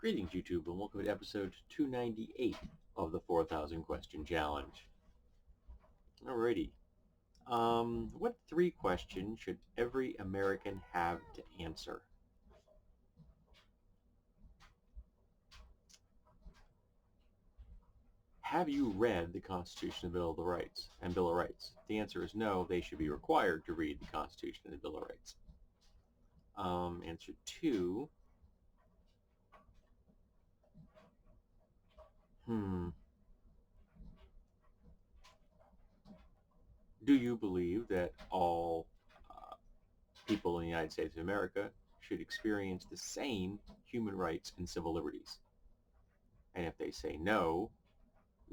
Greetings, YouTube, and welcome to episode 298 of the 4,000 Question Challenge. Alrighty. What three questions should every American have to answer? Have you read the Constitution and Bill of Rights? The answer is no, they should be required to read the Constitution and the Bill of Rights. Answer two. Do you believe that all people in the United States of America should experience the same human rights and civil liberties? And if they say no,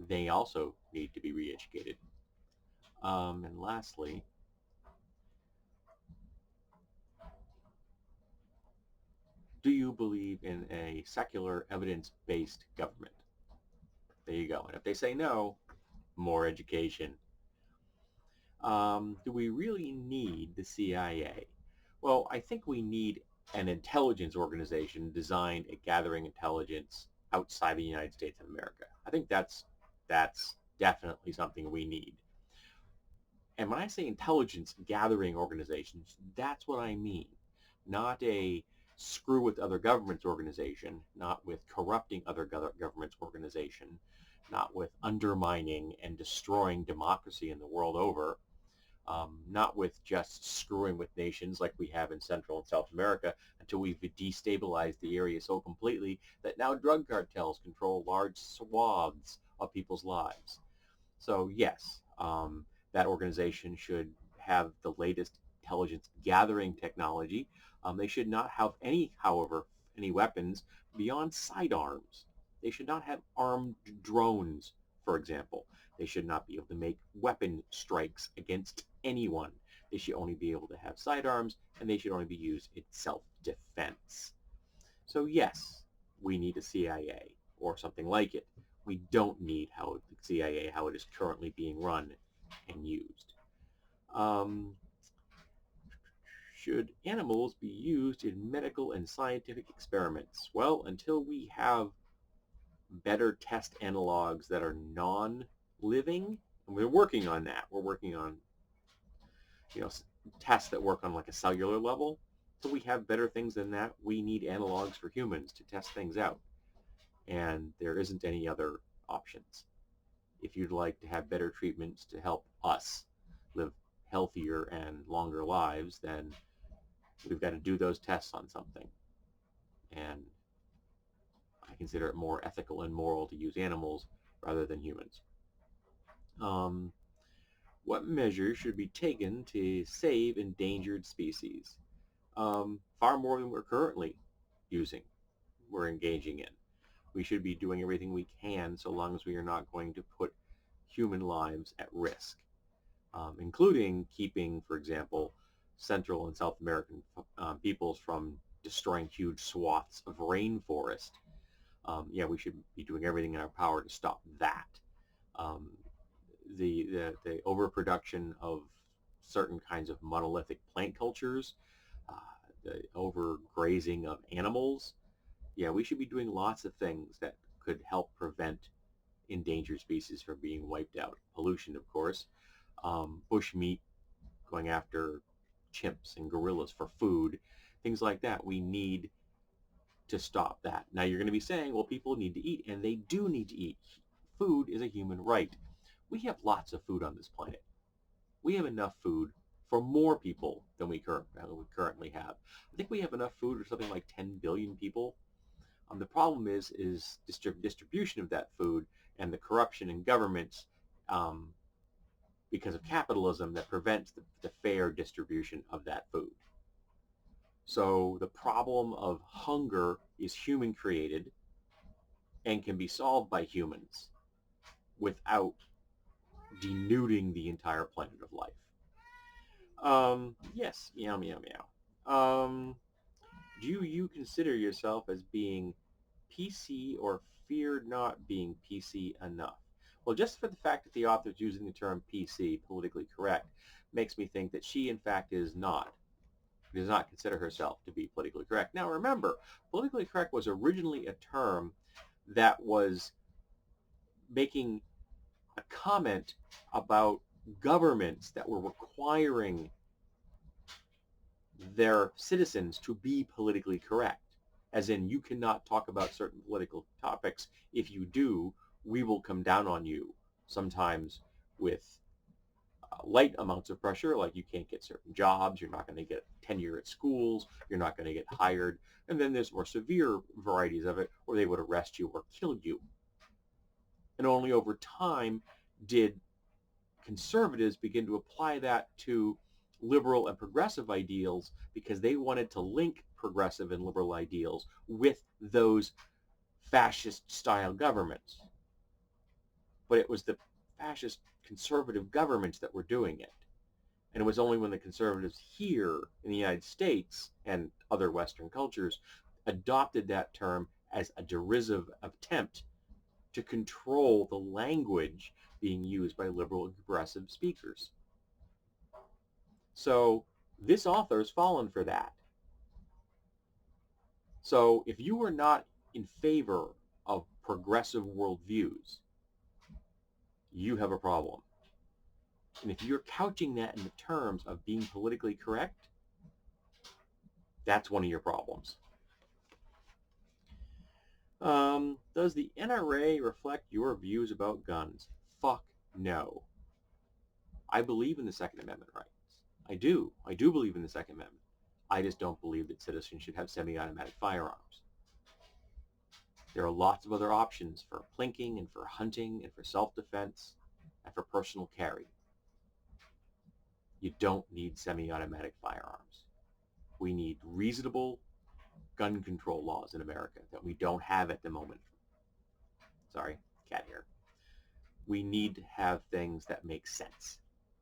they also need to be re-educated. And lastly, do you believe in a secular, evidence-based government? There you go. And if they say no, more education. Do we really need the CIA? Well, I think we need an intelligence organization designed at gathering intelligence outside the United States of America. I think that's definitely something we need. And when I say intelligence gathering organizations, that's what I mean. Not a screw with other governments organization, not with corrupting other governments organization, not with undermining and destroying democracy in the world over, not with just screwing with nations like we have in Central and South America until we've destabilized the area so completely that now drug cartels control large swaths of people's lives. So yes, that organization should have the latest intelligence gathering technology. They should not have any weapons beyond sidearms. They should not have armed drones, for example. They should not be able to make weapon strikes against anyone. They should only be able to have sidearms, and they should only be used in self-defense. So yes, we need a CIA or something like it. We don't need the CIA how it is currently being run and used. Should animals be used in medical and scientific experiments? Well, until we have better test analogs that are non-living, and we're working on that. We're working on, tests that work on like a cellular level. So we have better things than that. We need analogs for humans to test things out. And there isn't any other options. If you'd like to have better treatments to help us live healthier and longer lives, then we've got to do those tests on something. And I consider it more ethical and moral to use animals rather than humans. What measures should be taken to save endangered species? Far more than we're currently we're engaging in. We should be doing everything we can so long as we are not going to put human lives at risk, including keeping, for example, Central and South American peoples from destroying huge swaths of rainforest. We should be doing everything in our power to stop that. The overproduction of certain kinds of monolithic plant cultures, the overgrazing of animals. Yeah, we should be doing lots of things that could help prevent endangered species from being wiped out. Pollution, of course, bush meat, going after chimps and gorillas for food, things like that. We need to stop that. Now you're going to be saying, well, people need to eat, and they do need to eat. Food is a human right. We have lots of food on this planet. We have enough food for more people than we currently have. I think we have enough food for something like 10 billion people. The problem is distribution of that food and the corruption in governments, because of capitalism, that prevents the fair distribution of that food. So the problem of hunger is human created and can be solved by humans without denuding the entire planet of life. Yes, meow, meow, meow. Do you consider yourself as being PC or fear not being PC enough? Well, just for the fact that the author is using the term PC, politically correct, makes me think that she, in fact, is not. does not consider herself to be politically correct. Now remember, politically correct was originally a term that was making a comment about governments that were requiring their citizens to be politically correct. As in, you cannot talk about certain political topics. If you do, we will come down on you, sometimes with light amounts of pressure, like you can't get certain jobs, you're not going to get tenure at schools, you're not going to get hired. And then there's more severe varieties of it where they would arrest you or kill you. And only over time did conservatives begin to apply that to liberal and progressive ideals because they wanted to link progressive and liberal ideals with those fascist style governments. But it was the fascist conservative governments that were doing it. And it was only when the conservatives here in the United States and other Western cultures adopted that term as a derisive attempt to control the language being used by liberal and progressive speakers. So this author has fallen for that. So if you are not in favor of progressive worldviews, you have a problem. And if you're couching that in the terms of being politically correct, that's one of your problems. Does the NRA reflect your views about guns? Fuck no. I believe in the Second Amendment rights. I do. I do believe in the Second Amendment. I just don't believe that citizens should have semi-automatic firearms. There are lots of other options for plinking and for hunting and for self-defense and for personal carry. You don't need semi-automatic firearms. We need reasonable gun control laws in America that we don't have at the moment. Sorry, cat here. We need to have things that make sense,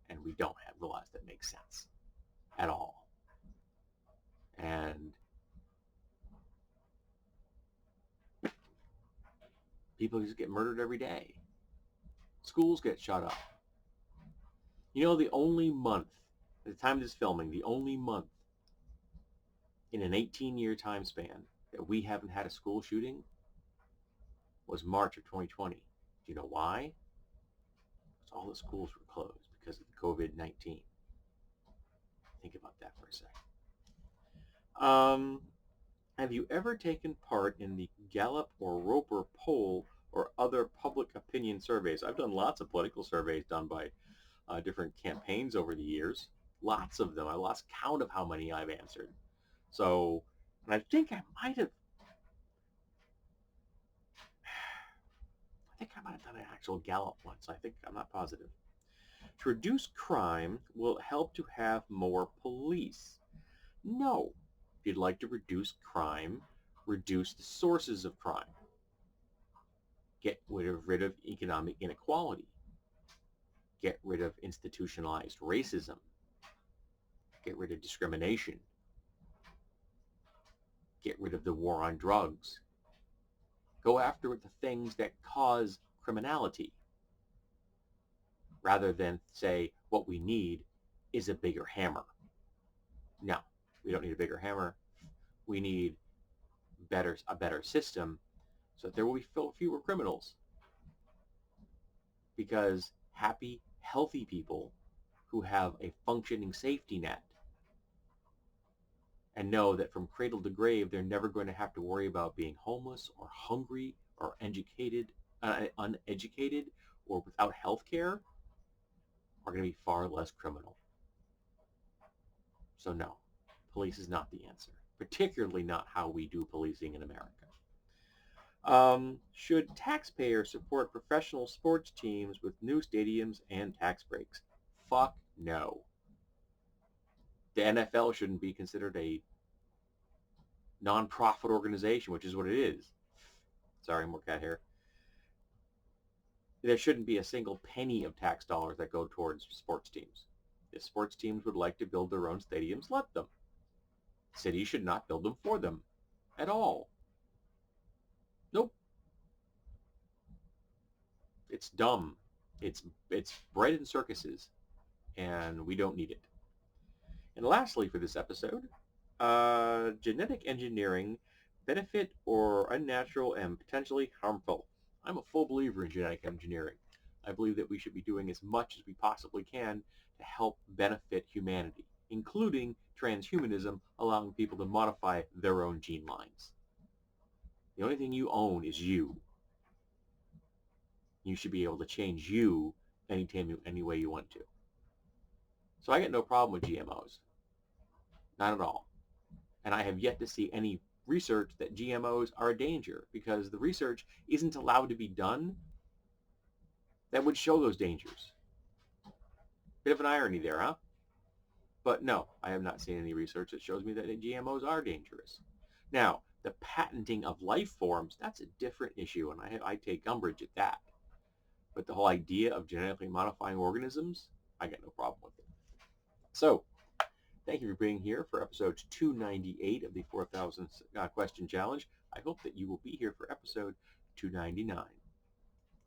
and we don't have laws that make sense at all. And people just get murdered every day. Schools get shut up. You know, the only month, at the time of this filming, the only month in an 18-year time span that we haven't had a school shooting was March of 2020. Do you know why? Because all the schools were closed because of COVID-19. Think about that for a second. Have you ever taken part in the Gallup or Roper poll or other public opinion surveys? I've done lots of political surveys done by different campaigns over the years. Lots of them. I lost count of how many I've answered. So, and I think I might have done an actual Gallup once. I'm not positive. To reduce crime will help to have more police. No. If you'd like to reduce crime, reduce the sources of crime. Get rid of economic inequality. Get rid of institutionalized racism. Get rid of discrimination. Get rid of the war on drugs. Go after the things that cause criminality, rather than say what we need is a bigger hammer. No, we don't need a bigger hammer. We need a better system so that there will be fewer criminals. Because happy, healthy people who have a functioning safety net and know that from cradle to grave they're never going to have to worry about being homeless or hungry or uneducated or without health care are going to be far less criminal. So no, police is not the answer, particularly not how we do policing in America. Should taxpayers support professional sports teams with new stadiums and tax breaks? Fuck no. The NFL shouldn't be considered a non-profit organization, which is what it is. Sorry, more cat hair. There shouldn't be a single penny of tax dollars that go towards sports teams. If sports teams would like to build their own stadiums, let them. Cities should not build them for them at all. Nope. It's dumb. It's bread and circuses, and we don't need it. And lastly for this episode, genetic engineering, benefit or unnatural and potentially harmful. I'm a full believer in genetic engineering. I believe that we should be doing as much as we possibly can to help benefit humanity, including transhumanism, allowing people to modify their own gene lines. The only thing you own is you. You should be able to change you anytime, any way you want to. So I get no problem with GMOs. Not at all. And I have yet to see any research that GMOs are a danger, because the research isn't allowed to be done that would show those dangers. Bit of an irony there, huh? But no, I have not seen any research that shows me that GMOs are dangerous. Now, the patenting of life forms, that's a different issue, and I take umbrage at that. But the whole idea of genetically modifying organisms, I got no problem with it. So, thank you for being here for episode 298 of the 4,000 question challenge. I hope that you will be here for episode 299.